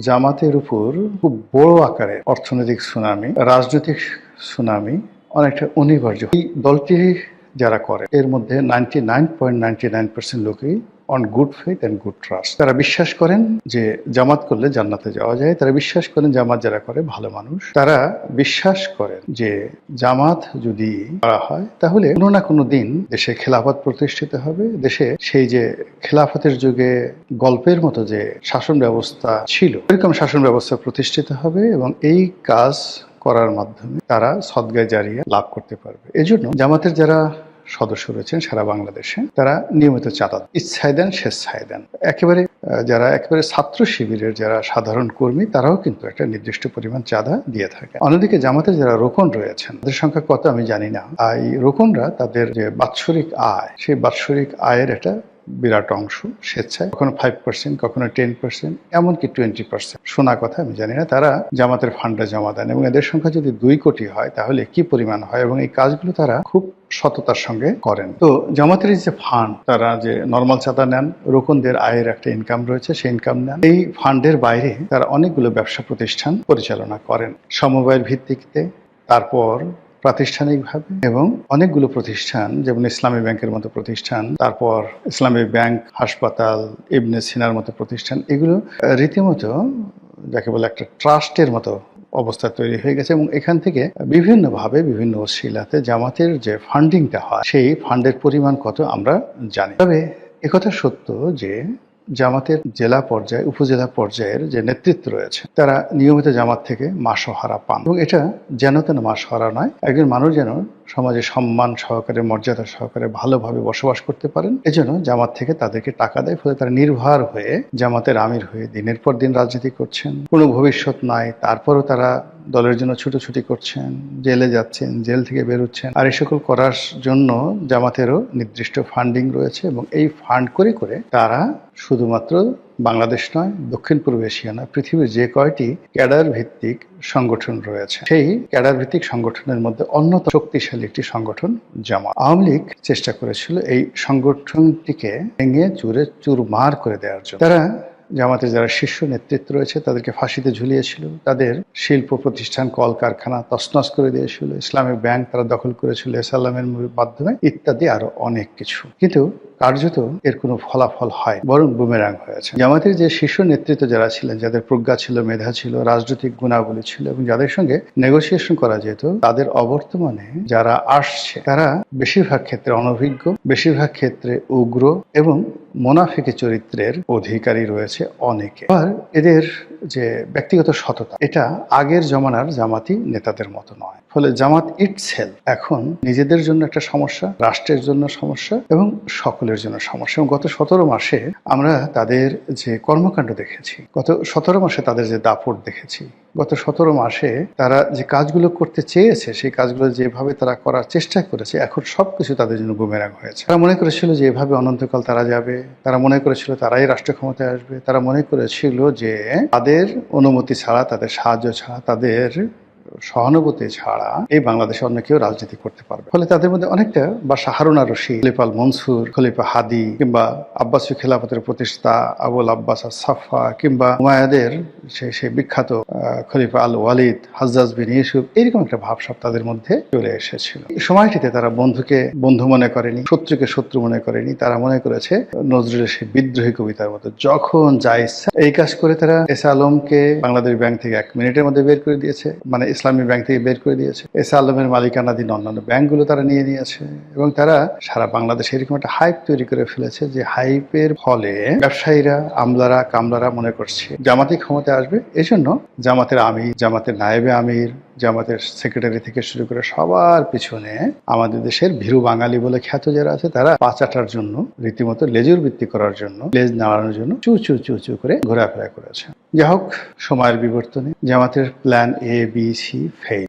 জামাতের উপর খুব বড় আকারের অর্থনৈতিক সুনামি, রাজনৈতিক সুনামি অনেকটা অনিবার্য। এই দলটি যারা করে এর মধ্যে 99.99% লোকই on good faith and good trust. তারা বিশ্বাস করেন যে জামাত করলে জান্নাতে যাওয়া যায়। তারা বিশ্বাস করেন জামাত যারা করে ভালো মানুষ। তারা বিশ্বাস করেন যে জামাত যদি করা হয় তাহলে কোনো না কোনো দিন দেশে খেলাফত প্রতিষ্ঠিত হবে। দেশে সেই যে খেলাফতের যুগে গল্পের মতো যে শাসন ব্যবস্থা ছিল এরকম শাসন ব্যবস্থা প্রতিষ্ঠিত হবে এবং এই কাজ করার মাধ্যমে তারা সদগায়ে জারিয়া লাভ করতে পারবে। এজন্য জামাতের যারা সদস্য রয়েছেন সারা বাংলাদেশে তারা নিয়মিত চাঁদা ইচ্ছায় দেন, স্বেচ্ছায় দেন। যারা একেবারে ছাত্র শিবিরের যারা সাধারণ কর্মী তারাও কিন্তু একটা নির্দিষ্ট পরিমাণ চাঁদা দিয়ে থাকে। অন্যদিকে জামাতের যারা রোকন রয়েছেন তাদের সংখ্যা কত আমি জানি না। এই রোকনরা তাদের যে বাৎসরিক আয় সেই বাৎসরিক আয়ের একটা বিরাট অংশ স্বেচ্ছায়, কখনো 5%, কখনো 10%, এমনকি 20% শোনা কথা আমি জানি না, তারা জামাতের ফান্ডে জমা দেন। এবং এদের সংখ্যা যদি 2 কোটি হয় তাহলে কি পরিমাণ হয়, এবং এই কাজগুলো তারা খুব সততার সঙ্গে করেন। তো জামাতের যে ফান্ড, তারা যে নর্মাল চাঁদা নেন, রোকনদের আয়ের একটা ইনকাম রয়েছে, সেই ইনকাম নেন। এই ফান্ডের বাইরে তারা অনেকগুলো ব্যবসা প্রতিষ্ঠান পরিচালনা করেন সমবায়ের ভিত্তিতে, তারপর প্রাতিষ্ঠানিকভাবে, এবং অনেকগুলো প্রতিষ্ঠান যেমন ইসলামী ব্যাংকের মতো প্রতিষ্ঠান, তারপর ইসলামী ব্যাংক, হাসপাতাল, ইবনে সিনার মতো প্রতিষ্ঠান, এগুলো রীতিমতো যাকে বলে একটা ট্রাস্টের মতো অবস্থা তৈরি হয়ে গেছে। এবং এখান থেকে বিভিন্নভাবে বিভিন্ন ওসিলাতে জামাতের যে ফান্ডিংটা হয় সেই ফান্ডের পরিমাণ কত আমরা জানি। তবে একথা সত্য যে জামাতের জেলা পর্যায়ে, উপজেলা পর্যায়ের যে নেতৃত্ব রয়েছে তারা নিয়মিত জামাত থেকে মাসোহারা পান, এবং এটা যেন তেন মাসোহারা নয়। একজন মানুষ যেন সমাজে সম্মান সহকারে, মর্যাদা সহকারে ভালোভাবে বসবাস করতে পারেন, এজন্য জামাত থেকে তাদেরকে টাকা দেয়। ফলে তারা নির্ভর হয়ে জামাতের আমির হয়ে দিনের পর দিন রাজনীতি করছেন, কোনো ভবিষ্যৎ নাই, তারপরও তারা দলের জন্য ছুটোছুটি করছেন, জেলে যাচ্ছেন, জেল থেকে বেরোচ্ছেন। আর এই সকল করার জন্য জামাতেরও নির্দিষ্ট ফান্ডিং রয়েছে, এবং এই ফান্ড করে করে তারা শুধুমাত্র বাংলাদেশ নয়, দক্ষিণ পূর্ব এশিয়া নয়, পৃথিবীর যে কয়টি ক্যাডার ভিত্তিক সংগঠন রয়েছে সেই ক্যাডার ভিত্তিক সংগঠনের মধ্যে অন্যতম শক্তিশালী একটি সংগঠন জামাত। আওয়ামী লীগ চেষ্টা করেছিল এই সংগঠনটিকে ভেঙে চুরে চুরমার করে দেওয়ার জন্য। তারা জামাতের যারা শীর্ষ নেতৃত্ব রয়েছে তাদেরকে ফাঁসিতে ঝুলিয়েছিল, তাদের শিল্প প্রতিষ্ঠান, কলকারখানা তছনছ করে দিয়েছিল, ইসলামী ব্যাংক তারা দখল করেছিল এসালামের মাধ্যমে, ইত্যাদি আরো অনেক কিছু। কিন্তু কার্যত এর কোনো ফলাফল হয় বরং বুমেরাং হয়েছে। জামাতের যে শীর্ষ নেতৃত্ব যারা ছিলেন, যাদের প্রজ্ঞা ছিল, মেধা ছিল, রাজনৈতিক গুণাবলী ছিল, এবং যাদের সঙ্গে নেগোসিয়েশন করা যেত, তাদের অবর্তমানে যারা আসছে তারা বেশিরভাগ ক্ষেত্রে অনভিজ্ঞ, বেশিরভাগ ক্ষেত্রে উগ্র এবং মোনাফিকি চরিত্রের অধিকারী রয়েছে অনেকে। আর এদের যে ব্যক্তিগত সততা, এটা আগের জমানার জামাতি নেতাদের মতো নয়। ফলে জামাত ইটসেলফ এখন নিজেদের জন্য একটা সমস্যা, রাষ্ট্রের জন্য সমস্যা, এবং সকলের জন্য সমস্যা। এবং গত 17 মাসে আমরা তাদের যে কর্মকাণ্ড দেখেছি, গত 17 মাসে তাদের যে দাপট দেখেছি, গত 17 মাসে তারা যে কাজগুলো করতে চেয়েছে সেই কাজগুলো যেভাবে তারা করার চেষ্টা করেছে, এখন সবকিছু তাদের জন্য বুমেরাং হয়েছে। তারা মনে করেছিল যে এভাবে অনন্তকাল তারা যাবে, তারা মনে করেছিল তারাই রাষ্ট্র ক্ষমতায় আসবে, তারা মনে করেছিল যে তাদের অনুমতি ছাড়া, তাদের সাহায্য ছাড়া, তাদের সহানুভূতি ছাড়া এই বাংলাদেশে অন্য কেউ রাজনীতি করতে পারবে। ফলে তাদের মধ্যে অনেকটা বাদশাহ হারুন আর রশিদ, খলিফা আল মনসুর, খলিফা হাদি, কিংবা আব্বাসী খেলাফতের প্রতিষ্ঠাতা আবুল আব্বাস আস-সাফা, কিংবা উমাইয়াদের সেই বিখ্যাত খলিফা আল ওয়ালিদ, হাজ্জাজ বিন ইউসুফ, এরকম একটা ভাবসাব তাদের মধ্যে চলে এসেছিল। এই সময়টিতে তারা বন্ধুকে বন্ধু মনে করেনি, শত্রুকে শত্রু মনে করেনি। তারা মনে করেছে নজরুলের সেই বিদ্রোহী কবিতার মতো, যখন যা ইচ্ছা এই কাজ করে তারা এসা আলমকে বাংলাদেশ ব্যাংক থেকে 1 মিনিটের মধ্যে বের করে দিয়েছে, মানে ইসলামী ব্যাংক থেকে বের করে দিয়েছে। এসা আলমের মালিকানাধীন অন্যান্য ব্যাংকগুলো তারা নিয়ে নিয়েছে, এবং তারা সারা বাংলাদেশে এরকম একটা হাইপ তৈরি করে ফেলেছে যে হাইপের ফলে ব্যবসায়ীরা, আমলারা, কামলারা মনে করছে জামাতি ক্ষমতায় আসবে। এজন্য জামাতের আমির, জামাতের নায়েবে আমির, জামাতের সেক্রেটারি থেকে শুরু করে সবার পিছনে আমাদের দেশের ভীরু বাঙালি বলে খ্যাত যারা আছে তারা পাচাটার জন্য, রীতিমতো লেজুর বৃত্তি করার জন্য, লেজ নাড়ানোর জন্য চু চু চু চু করে ঘোরাফেরা করেছে। যাই হোক, সময়ের বিবর্তনে জামাতের plan A, B, C fail.